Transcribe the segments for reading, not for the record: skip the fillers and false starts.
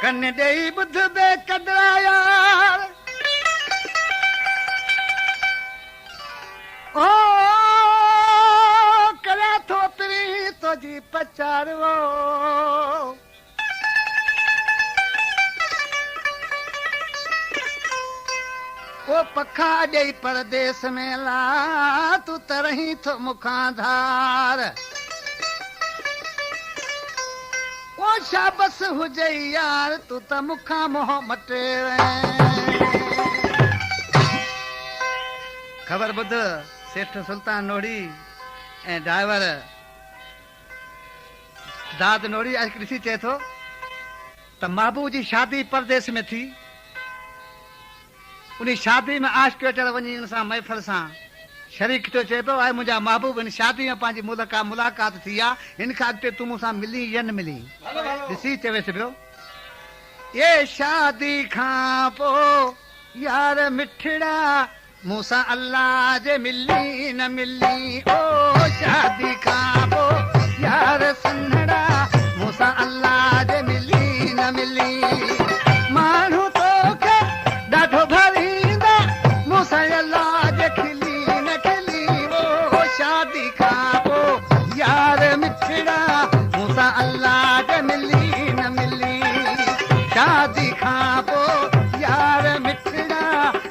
कन ॾेई ॿुध बे कदरा यार ओ करे थो पिरी तुंहिंजी पचारवो ओ पखा ॾेई परदेस में ला तूं त रही थो मुखां धार ओ शाबस हुजे यार तूं त मुखां मोह मटे ख़बर ॿुध सेठ सुल्तान नोड़ी ऐं ड्राइवर दाद नोड़ी आज ॾिसी चए थो त महबूब जी शादी परदेस में थी उन शादी में आशिक अचण वञी हुन सां महफ़िल सां शरीक थियो चए पियो आहे मुंहिंजा महबूब हिन शादी में पंहिंजी मुलाक़ात थी आहे हिन खां अॻिते तूं मूंसां मिली या न मिली ॾिसी चवेसि पियो ये शादी खां पोइ यार मिठड़ा मूंसां अल्लाह जे मिली न मिली ओ शादी खां पोइ यार सन्हड़ा मूंसां अल्लाह जे मिली न मिली माण्हू तोखे ॾाढो भरींदा मूंसां अल्लाह जे खिली न खिली ओ शादी खां पोइ यार मिठड़ा मूंसां अल्लाह जे मिली न मिली शादी खां पोइ यार मिठड़ा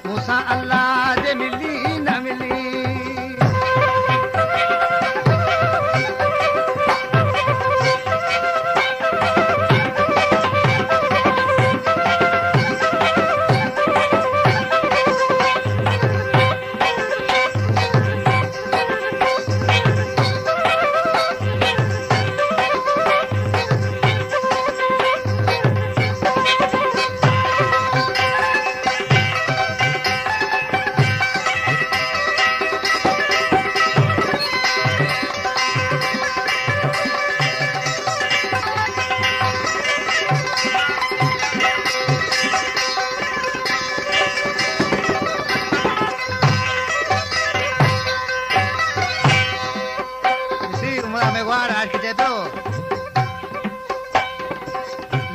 मूंसां अल्लाह जे मिली न मिली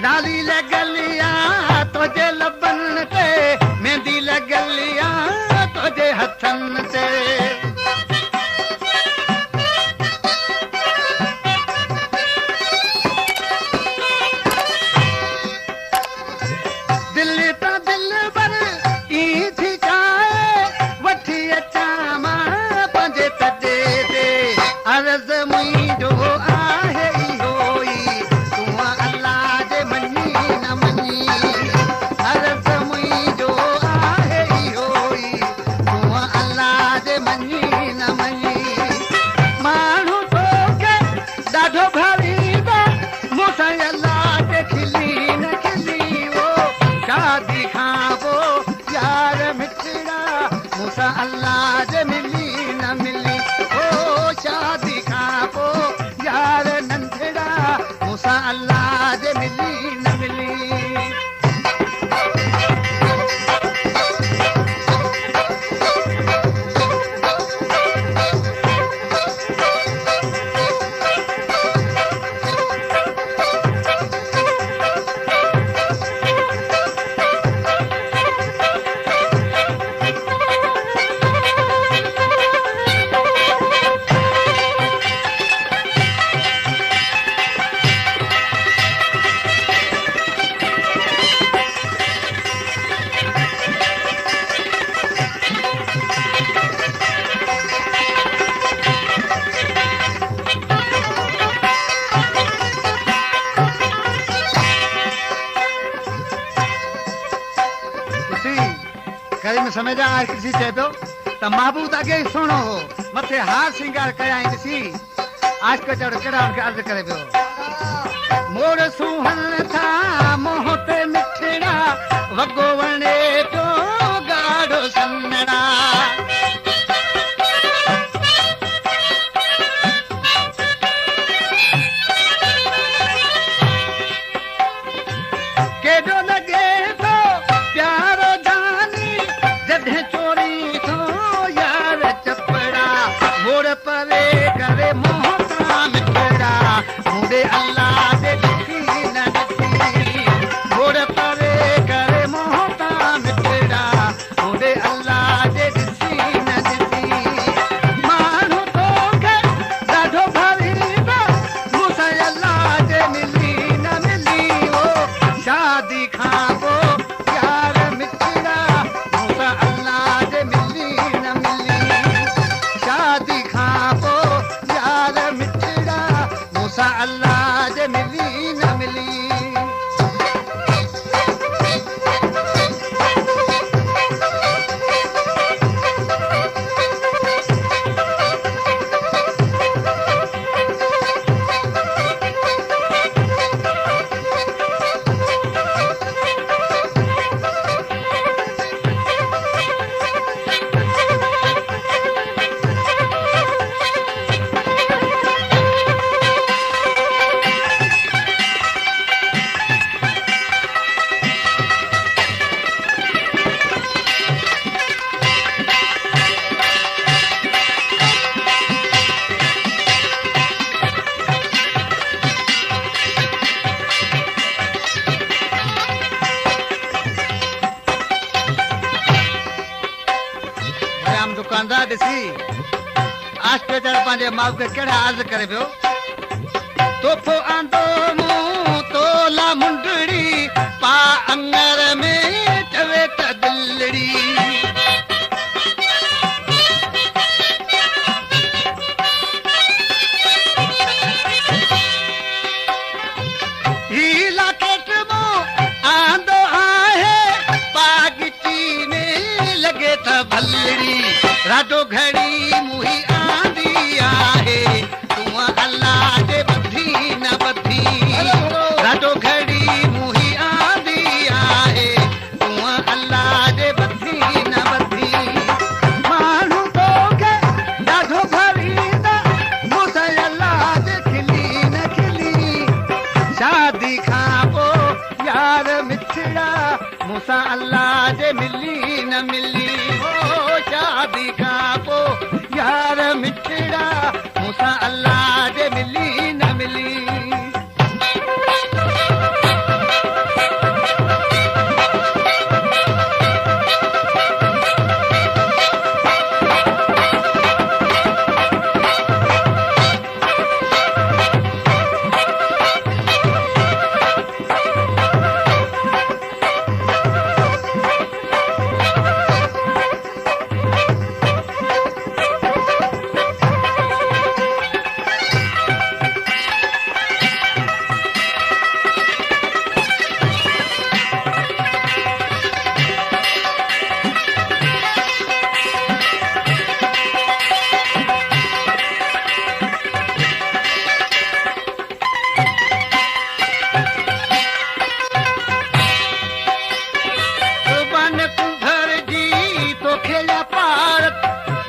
लाली लगलिया तुझे लबन ते मेहंदी लगलिया तुझे हथन ते दिल्ली तो दिल बर ई थी चाहे वठी अचा मां पंहिंजे तटे ते अर्ज़ मुंहिंजो आहे इहो ई तूं अल्लाह जे मनी न मनी अर्ज़ मुंहिंजो आहे इहो ई तूं अल्लाह जे मनी न मनी माण्हू तोखे ॾाढो भरींदा मूंसां अल्लाह जे खिली न खिली ओ शादी खां पोइ यार मिठड़ा मूंसां अल्लाह जे मिली न मिली ओ शादी खां पोइ यार नंढड़ा मूंसां अल्लाह जे मिली न मिली समझा किसी चए पियो त महबूब अॻे ई सुहिणो हो मथे हार श्रृंगार कयाई ॾिसी आशिक चढ़ कहिड़ा मूंखे अर्ज़ु करे पियो मोर सुहन था मोह ते मिठड़ा वॻो वणे पियो ॻाढ़ो सन्हड़ा केॾो लॻे थो प्यारो जानी जॾहिं चोरी थो यार चपड़ा मोर परे करे मोह तां मिठड़ा मुंडे अल्लाह जे ॾिठी न ॾिठी मोर ॾिसी आशिक वीचारो पंहिंजे माउ खे कहिड़ा अर्ज़ करे पियो तोहफ़ो आंदो मूं तोला मुंडड़ी पा अंगर में चवे त दिलड़ी हीला केट मूं आंदो आहे बागीची में लॻे त भलड़ी राडो घड़ी मुही आंदी आहे तूं अल्लाह जे बधी न बधी राडो घड़ी मुही आंदी आहे तूं अल्लाह जे बधी न बधी माण्हू तोखे ॾाढो भरींदा मूंसां अल्लाह जे खिली न खिली शादी खां पोइ यार मिठड़ा मूंसां अल्लाह जे मिली न मिली शादी खां पोइ यार मिठड़ा मूंसां अल्लाह जे मिली न मिली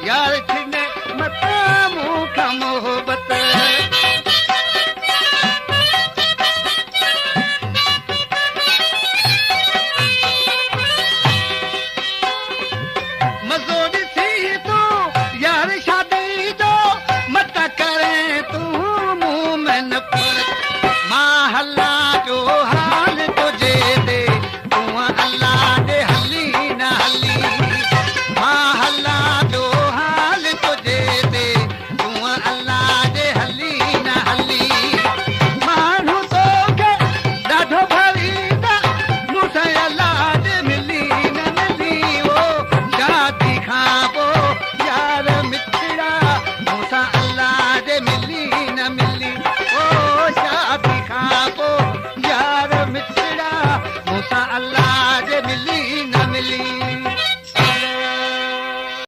यार छिने मता मूंखा मोहबत मज़ो ॾिसी तूं यार शादी जो मत करे तूं मूं में नफ़रत मां हला